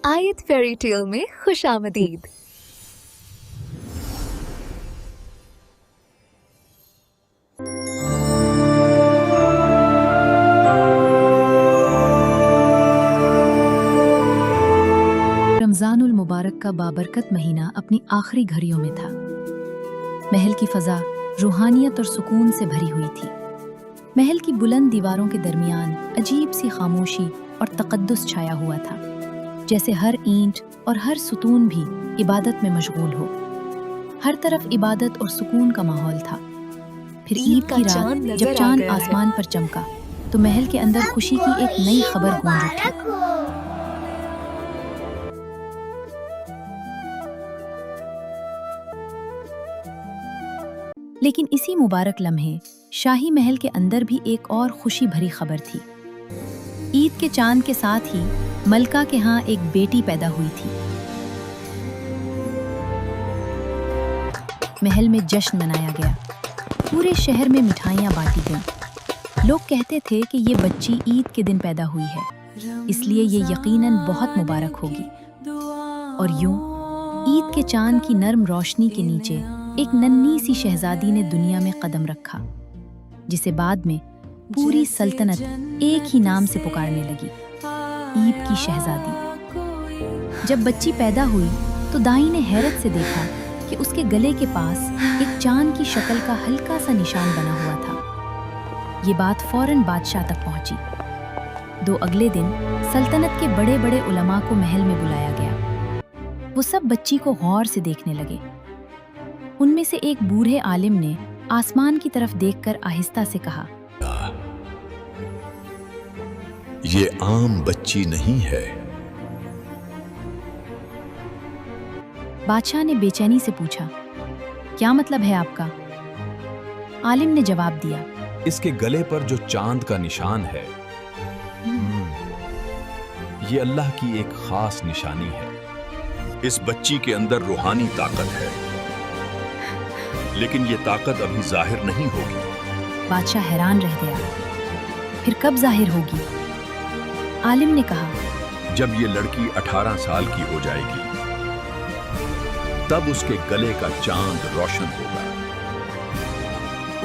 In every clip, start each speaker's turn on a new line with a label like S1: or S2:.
S1: आयत fairy tale में खुशामदीद।
S2: रमज़ानुल मुबारक का बाबरकत महीना अपनी आखिरी घड़ियों में था। महल की फ़ज़ा रूहानियत और सुकून से भरी हुई थी। महल की बुलंद दीवारों के दरमियान अजीब सी खामोशी और तक़द्दुस छाया हुआ था, जैसे हर ईंट और हर सुतून भी इबादत में मशगूल हो। हर तरफ इबादत और सुकून का माहौल था। फिर ईद की रात जब चांद आसमान पर चमका तो महल के अंदर खुशी की एक नई खबर गूंज उठी। लेकिन इसी मुबारक लम्हे शाही महल के अंदर भी एक और खुशी भरी खबर थी। ईद के चांद के साथ ही मलका के यहाँ एक बेटी पैदा हुई थी। महल में जश्न मनाया गया, पूरे शहर में मिठाइयाँ बांटी गईं। लोग कहते थे कि ये बच्ची ईद के दिन पैदा हुई है, इसलिए ये यकीनन बहुत मुबारक होगी। और यूं ईद के चांद की नर्म रोशनी के नीचे एक नन्ही सी शहजादी ने दुनिया में कदम रखा, जिसे बाद में पूरी सल्तनत एक ही नाम से पुकारने लगी, ईद की शहजादी। जब बच्ची पैदा हुई तो दाई ने हैरत से देखा कि उसके गले के पास एक चांद की शक्ल का हल्का सा निशान बना हुआ था। ये बात फौरन बादशाह तक पहुंची। दो अगले दिन सल्तनत के बड़े बड़े उलमा को महल में बुलाया गया। वो सब बच्ची को गौर से देखने लगे। उनमें से एक बूढ़े आलिम ने आसमान की तरफ देखकर आहिस्ता से कहा,
S3: ये आम बच्ची नहीं है।
S2: बादशाह ने बेचैनी से पूछा, क्या मतलब है आपका? आलिम ने जवाब दिया,
S3: इसके गले पर जो चांद का निशान है, ये अल्लाह की एक खास निशानी है। इस बच्ची के अंदर रूहानी ताकत है, लेकिन ये ताकत अभी जाहिर नहीं होगी।
S2: बादशाह हैरान रह गया। फिर कब जाहिर होगी? आलिम ने कहा,
S3: जब ये लड़की 18 साल की हो जाएगी, तब उसके गले का चांद रोशन होगा।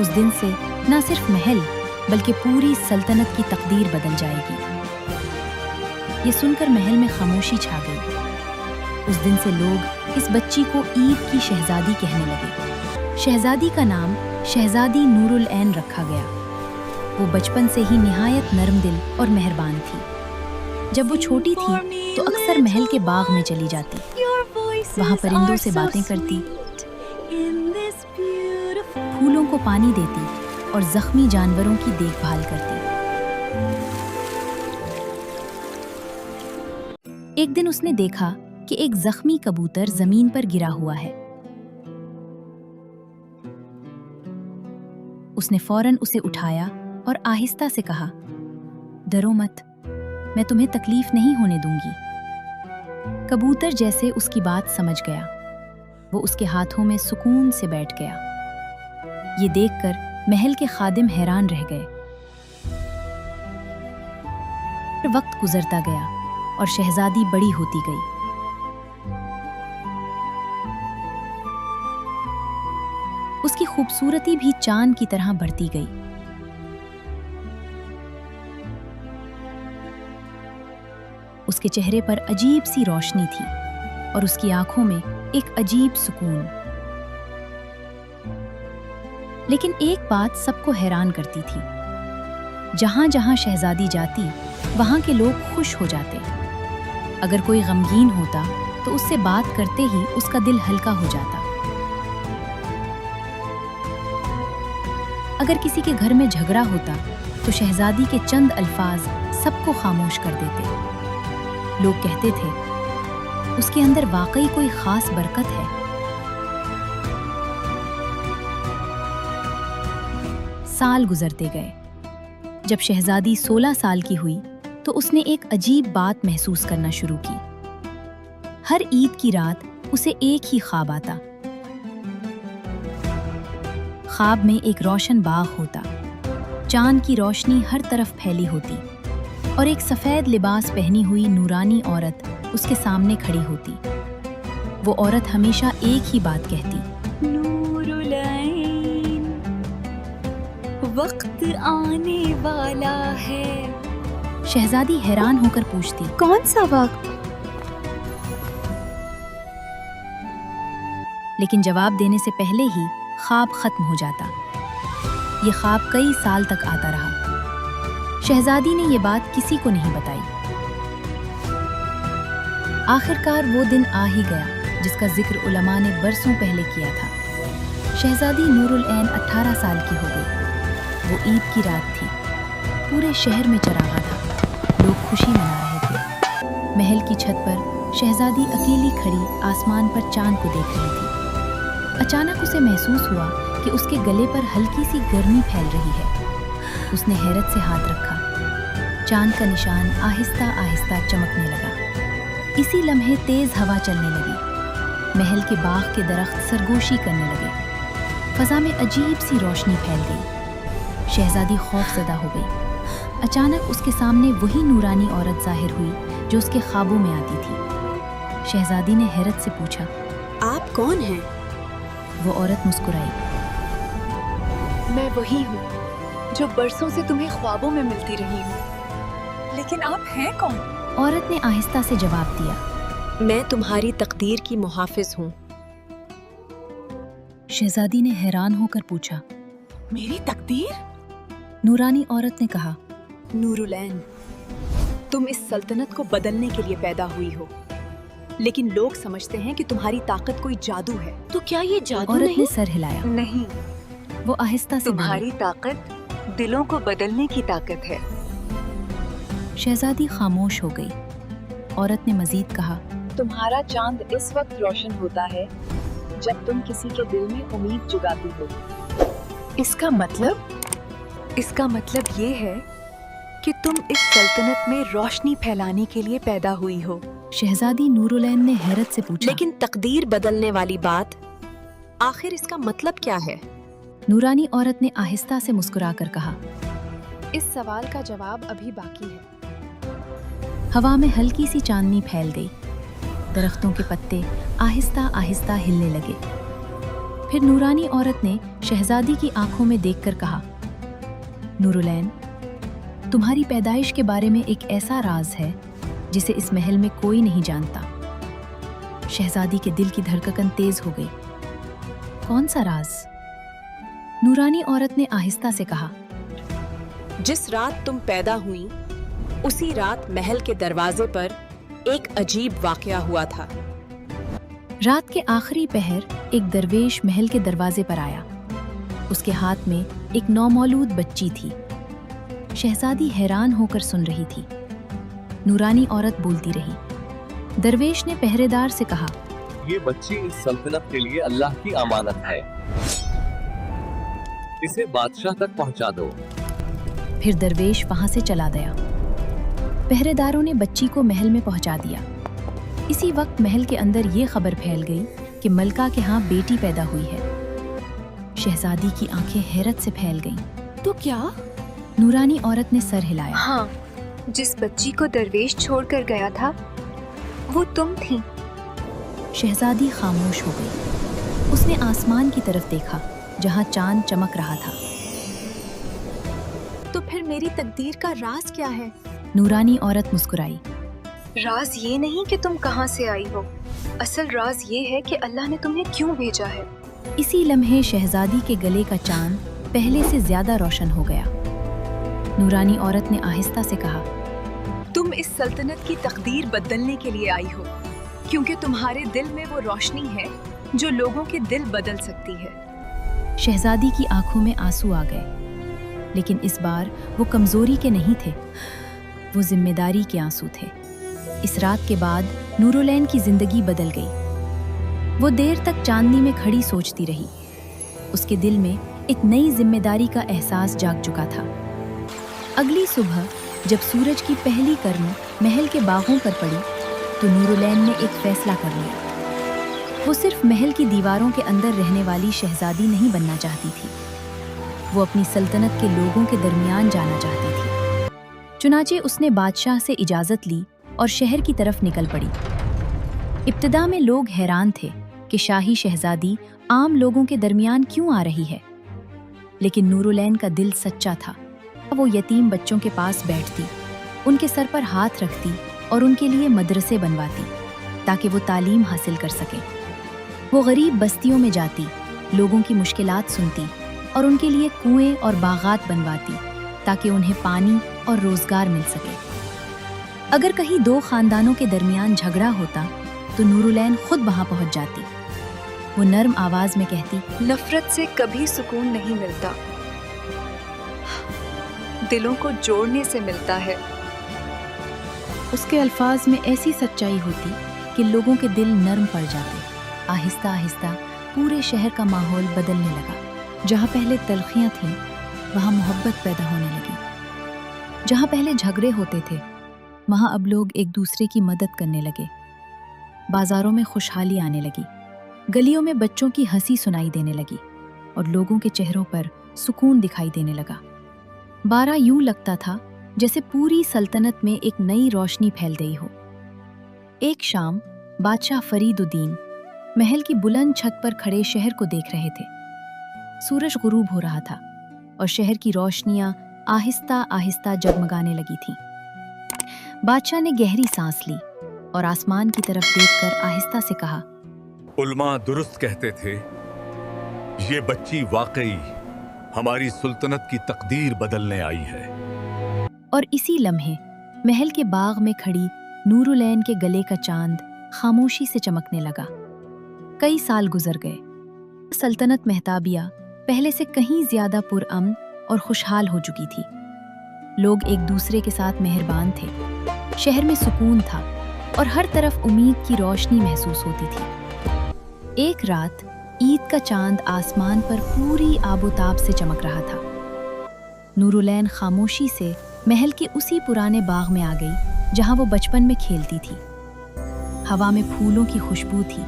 S2: उस दिन से न सिर्फ महल बल्कि पूरी सल्तनत की तकदीर बदल जाएगी। ये सुनकर महल में खामोशी छा गई। उस दिन से लोग इस बच्ची को ईद की शहजादी कहने लगे। शहजादी का नाम शहजादी नूरुल ऐन रखा गया। वो बचपन से ही निहायत नरम दिल और मेहरबान थी। जब वो छोटी थी तो अक्सर महल के बाग में चली जाती, वहाँ परिंदों से बातें करती, फूलों को पानी देती और जख्मी जानवरों की देखभाल करती। एक दिन उसने देखा कि एक जख्मी कबूतर जमीन पर गिरा हुआ है। उसने फौरन उसे उठाया और आहिस्ता से कहा, डरो मत, मैं तुम्हें तकलीफ नहीं होने दूंगी। कबूतर जैसे उसकी बात समझ गया, वो उसके हाथों में सुकून से बैठ गया। ये देखकर महल के खादिम हैरान रह गए। वक्त गुजरता गया और शहजादी बड़ी होती गई। उसकी खूबसूरती भी चांद की तरह बढ़ती गई। उसके चेहरे पर अजीब सी रोशनी थी और उसकी आंखों में एक अजीब सुकून। लेकिन एक बात सबको हैरान करती थी, जहां जहां शहजादी जाती वहां के लोग खुश हो जाते। अगर कोई गमगीन होता तो उससे बात करते ही उसका दिल हल्का हो जाता। अगर किसी के घर में झगड़ा होता तो शहजादी के चंद अल्फाज सबको खामोश कर देते। लोग कहते थे, उसके अंदर वाकई कोई खास बरकत है। साल गुजरते गए। जब शहजादी 16 साल की हुई तो उसने एक अजीब बात महसूस करना शुरू की। हर ईद की रात उसे एक ही ख्वाब आता। ख्वाब में एक रोशन बाग होता, चांद की रोशनी हर तरफ फैली होती और एक सफेद लिबास पहनी हुई नूरानी औरत उसके सामने खड़ी होती। वो औरत हमेशा एक ही बात कहती,
S1: नूरुलैन, वक्त आने वाला है।
S2: शहजादी हैरान होकर पूछती,
S1: कौन सा वक्त?
S2: लेकिन जवाब देने से पहले ही ख्वाब खत्म हो जाता। ये ख्वाब कई साल तक आता रहा। शहजादी ने ये बात किसी को नहीं बताई। आखिरकार वो दिन आ ही गया जिसका जिक्र उलमा ने बरसों पहले किया था। शहजादी नूरुल ऐन 18 साल की हो गई। वो ईद की रात थी। पूरे शहर में चरागा था। लोग खुशी मना रहे थे। महल की छत पर शहजादी अकेली खड़ी आसमान पर चांद को देख रही थी। अचानक उसे महसूस हुआ कि उसके गले पर हल्की सी गर्मी फैल रही है। उसने हैरत से हाथ रखा। चांद का निशान आहिस्ता आहिस्ता चमकने लगा। इसी लम्हे तेज हवा चलने लगी। महल के बाग के दरख्त सरगोशी करने लगे। फजा में अजीब सी रोशनी फैल गई। शहजादी खौफजदा हो गई। अचानक उसके सामने वही नूरानी औरत जाहिर हुई जो उसके ख्वाबों में आती थी। शहजादी ने हैरत से पूछा,
S4: आप कौन हैं?
S2: वो औरत मुस्कुराई।
S1: मैं वही हूँ जो बरसों से तुम्हें ख्वाबों में मिलती रही हूँ। लेकिन आप हैं कौन?
S2: औरत ने आहिस्ता से जवाब दिया,
S4: मैं तुम्हारी तकदीर की मुहाफिज हूँ।
S2: शहजादी ने हैरान होकर पूछा,
S1: मेरी तकदीर?
S2: नूरानी औरत ने कहा,
S4: नूरुलैन, तुम इस सल्तनत को बदलने के लिए पैदा हुई हो, लेकिन लोग समझते हैं कि तुम्हारी ताकत कोई जादू है। तो क्या ये जादू
S2: औरत
S4: नहीं?
S2: ने सर हिलाया।
S1: नहीं,
S2: वो आहिस्ता से
S1: तुम्हारी ताकत दिलों को बदलने की ताकत है।
S2: बोली। शहजादी खामोश हो गई। औरत ने मजीद कहा,
S4: तुम्हारा चांद इस वक्त रोशन होता है जब तुम किसी के दिल में उम्मीद जगाती हो।
S1: इसका मतलब? इसका मतलब ये है कि तुम इस सल्तनत में रोशनी फैलाने के लिए पैदा हुई हो।
S2: शहजादी नूरुलैन ने हैरत से पूछा,
S4: लेकिन तकदीर बदलने वाली बात, आखिर इसका मतलब क्या है?
S2: नूरानी औरत ने आहिस्ता से मुस्कुराकर कहा,
S4: इस सवाल का जवाब अभी बाकी है।
S2: हवा में हल्की सी चांदनी फैल गई। दरख्तों के पत्ते आहिस्ता आहिस्ता हिलने लगे। फिर नूरानी औरत ने शहजादी की आंखों में देखकर कहा, नूरुलैन, तुम्हारी पैदाइश के बारे में एक ऐसा राज है जिसे इस महल में कोई नहीं जानता। शहजादी के दिल की धड़कन तेज हो गई। कौन सा राज? नूरानी औरत ने आहिस्ता से कहा,
S4: जिस रात तुम पैदा हुई, उसी रात महल के दरवाजे पर एक अजीब वाकया हुआ था।
S2: रात के आखिरी पहर एक दरवेश महल के दरवाजे पर आया। उसके हाथ में एक नौमौलूद बच्ची थी। शहजादी हैरान होकर सुन रही थी। नूरानी औरत बोलती रही। दरवेश ने पहरेदार से कहा,
S5: ये बच्ची इस सल्तनत के लिए अल्लाह की अमानत है, इसे बादशाह तक पहुंचा दो।
S2: फिर दरवेश वहां से चला गया। पहरेदारों ने बच्ची को महल में पहुंचा दिया। इसी वक्त महल के अंदर ये खबर फैल गई कि मलका के यहाँ बेटी पैदा हुई है। शहजादी की आंखें हैरत से फैल गईं।
S4: तो क्या?
S2: नूरानी औरत ने सर हिलाया।
S1: हाँ, जिस बच्ची को दरवेश छोड़कर गया था वो तुम थी।
S2: शहजादी खामोश हो गई। उसने आसमान की तरफ देखा जहां चांद चमक रहा था।
S4: तो फिर मेरी तकदीर का राज क्या है?
S2: नूरानी औरत मुस्कुराई।
S1: राज ये नहीं कि तुम कहाँ से आई हो, असल राज ये है कि अल्लाह ने तुम्हें क्यों भेजा है।
S2: इसी लम्हे शहजादी के गले का चांद पहले से ज्यादा रोशन हो गया। नूरानी औरत ने आहिस्ता से कहा,
S1: तुम इस सल्तनत की तकदीर बदलने के लिए आई हो, क्योंकि तुम्हारे दिल में वो रोशनी है जो लोगों के दिल बदल सकती है।
S2: शहजादी की आंखों में आंसू आ गए, लेकिन इस बार वो कमजोरी के नहीं थे, वो जिम्मेदारी के आंसू थे। इस रात के बाद नूरुलैन की जिंदगी बदल गई। वो देर तक चांदनी में खड़ी सोचती रही। उसके दिल में एक नई जिम्मेदारी का एहसास जाग चुका था। अगली सुबह जब सूरज की पहली किरण महल के बागों पर पड़ी तो नूरुलैन ने एक फैसला कर लिया। वो सिर्फ महल की दीवारों के अंदर रहने वाली शहजादी नहीं बनना चाहती थी, वो अपनी सल्तनत के लोगों के दरमियान जाना चाहती थी। चुनाचे उसने बादशाह से इजाजत ली और शहर की तरफ निकल पड़ी। इब्तिदा में लोग हैरान थे कि शाही शहजादी आम लोगों के दरमियान क्यों आ रही है, लेकिन नूरुलैन का दिल सच्चा था। वो यतीम बच्चों के पास बैठती, उनके सर पर हाथ रखती और उनके लिए मदरसे बनवाती ताकि वो तालीम हासिल कर सके। वो गरीब बस्तियों में जाती, लोगों की मुश्किलात सुनती और उनके लिए कुएं और बागात बनवाती ताकि उन्हें पानी और रोजगार मिल सके। अगर कहीं दो खानदानों के दरमियान झगड़ा होता तो नूरुलैन खुद वहां पहुंच जाती। वो नर्म आवाज में कहती,
S1: नफरत से कभी सुकून नहीं मिलता, दिलों को जोड़ने से मिलता है।
S2: उसके अल्फाज में ऐसी सच्चाई होती कि लोगों के दिल नरम पड़ जाते। आहिस्ता आहिस्ता पूरे शहर का माहौल बदलने लगा। जहाँ पहले तलखियाँ थीं, वहाँ मोहब्बत पैदा होने लगी। जहाँ पहले झगड़े होते थे, वहाँ अब लोग एक दूसरे की मदद करने लगे। बाजारों में खुशहाली आने लगी, गलियों में बच्चों की हंसी सुनाई देने लगी और लोगों के चेहरों पर सुकून दिखाई देने लगा। बारह यूं लगता था जैसे पूरी सल्तनत में एक नई रोशनी फैल गई हो। एक शाम बादशाह फरीदुद्दीन महल की बुलंद छत पर खड़े शहर को देख रहे थे। सूरज गुरूब हो रहा था और शहर की रोशनियां आहिस्ता आहिस्ता जगमगाने लगी थीं। बादशाह ने गहरी सांस ली और आसमान की तरफ देखकर आहिस्ता से कहा,
S3: उल्मा दुरुस्त कहते थे, ये बच्ची वाकई हमारी सुल्तनत की तकदीर बदलने आई है।
S2: और इसी लम्हे महल के बाग में खड़ी नूरुलैन के गले का चांद खामोशी से चमकने लगा। कई साल गुजर गए। सल्तनत महताबिया पहले से कहीं ज्यादा पुरअमन और खुशहाल हो चुकी थी। लोग एक दूसरे के साथ मेहरबान थे, शहर में सुकून था और हर तरफ उम्मीद की रोशनी महसूस होती थी। एक रात ईद का चांद आसमान पर पूरी आबोताब से चमक रहा था। नूरुलैन खामोशी से महल के उसी पुराने बाग में आ गई जहां वो बचपन में खेलती थी। हवा में फूलों की खुशबू थी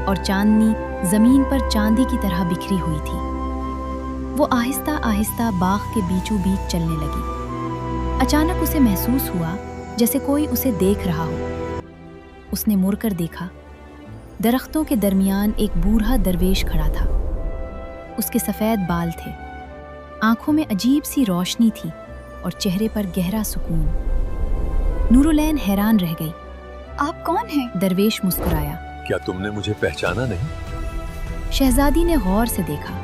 S2: और चांदनी जमीन पर चांदी की तरह बिखरी हुई थी। वो आहिस्ता आहिस्ता बाग के बीचों बीच चलने लगी। अचानक उसे महसूस हुआ जैसे कोई उसे देख रहा हो। उसने मुड़कर देखा। दरख्तों के दरमियान एक बूढ़ा दरवेश खड़ा था। उसके सफ़ेद बाल थे, आंखों में अजीब सी रोशनी थी और चेहरे पर गहरा सुकून। नूरुलैन हैरान रह गई।
S1: आप कौन हैं?
S2: दरवेश मुस्कुराया।
S3: क्या तुमने मुझे पहचाना नहीं?
S2: शहजादी ने गौर से देखा,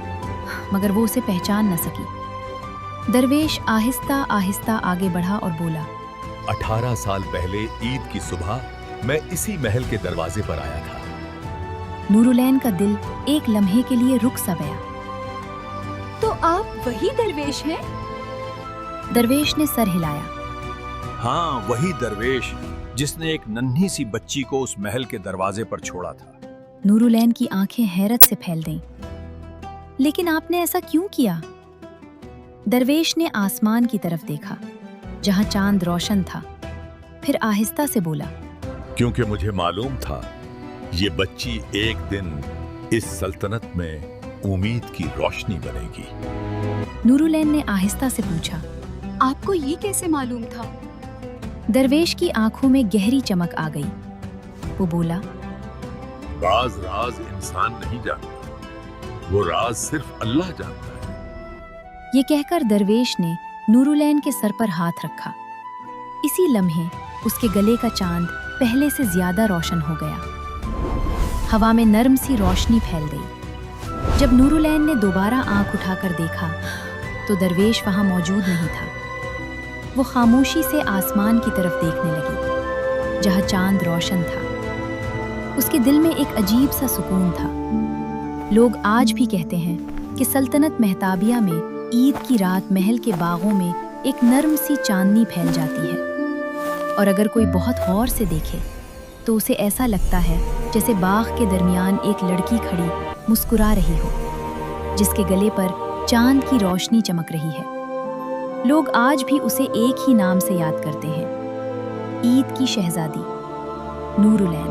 S2: मगर वो उसे पहचान न सकी। दरवेश आहिस्ता आहिस्ता आगे बढ़ा और बोला,
S3: 18 साल पहले ईद की सुबह मैं इसी महल के दरवाजे पर आया था।
S2: नूरुलैन का दिल एक लम्हे के लिए रुक सा गया।
S1: तो आप वही दरवेश हैं?
S2: दरवेश ने सर हिलाया।
S3: हाँ, वही दरवेश जिसने एक नन्ही सी बच्ची को उस महल के दरवाजे पर छोड़ा था।
S2: नूरुलैन की आंखें हैरत से फैल गईं। लेकिन आपने ऐसा क्यों किया? दरवेश ने आसमान की तरफ देखा जहां चांद रोशन था, फिर आहिस्ता से बोला,
S3: क्योंकि मुझे मालूम था ये बच्ची एक दिन इस सल्तनत में उम्मीद की रोशनी बनेगी।
S2: नूरुलैन ने आहिस्ता से पूछा,
S1: आपको ये कैसे मालूम था?
S2: दरवेश की आंखों में गहरी चमक आ गई। वो बोला,
S3: राज राज इंसान नहीं जानता, वो राज सिर्फ अल्लाह जानता है।
S2: ये कहकर दरवेश ने नूरुलैन के सर पर हाथ रखा। इसी लम्हे उसके गले का चांद पहले से ज्यादा रोशन हो गया। हवा में नरम सी रोशनी फैल गई। जब नूरुलैन ने दोबारा आंख उठाकर देखा तो दरवेश वहां मौजूद नहीं था। वो खामोशी से आसमान की तरफ देखने लगी जहां चांद रोशन था। उसके दिल में एक अजीब सा सुकून था। लोग आज भी कहते हैं कि सल्तनत महताबिया में ईद की रात महल के बागों में एक नर्म सी चांदनी फैल जाती है, और अगर कोई बहुत गौर से देखे तो उसे ऐसा लगता है जैसे बाग के दरमियान एक लड़की खड़ी मुस्कुरा रही हो, जिसके गले पर चांद की रोशनी चमक रही है। लोग आज भी उसे एक ही नाम से याद करते हैं, ईद की शहजादी नूरुलैन।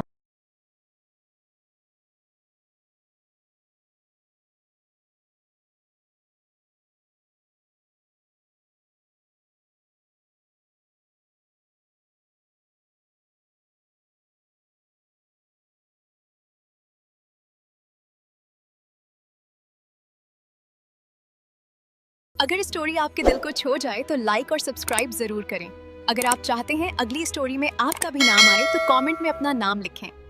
S1: अगर स्टोरी आपके दिल को छू जाए तो लाइक और सब्सक्राइब जरूर करें। अगर आप चाहते हैं अगली स्टोरी में आपका भी नाम आए तो कमेंट में अपना नाम लिखें।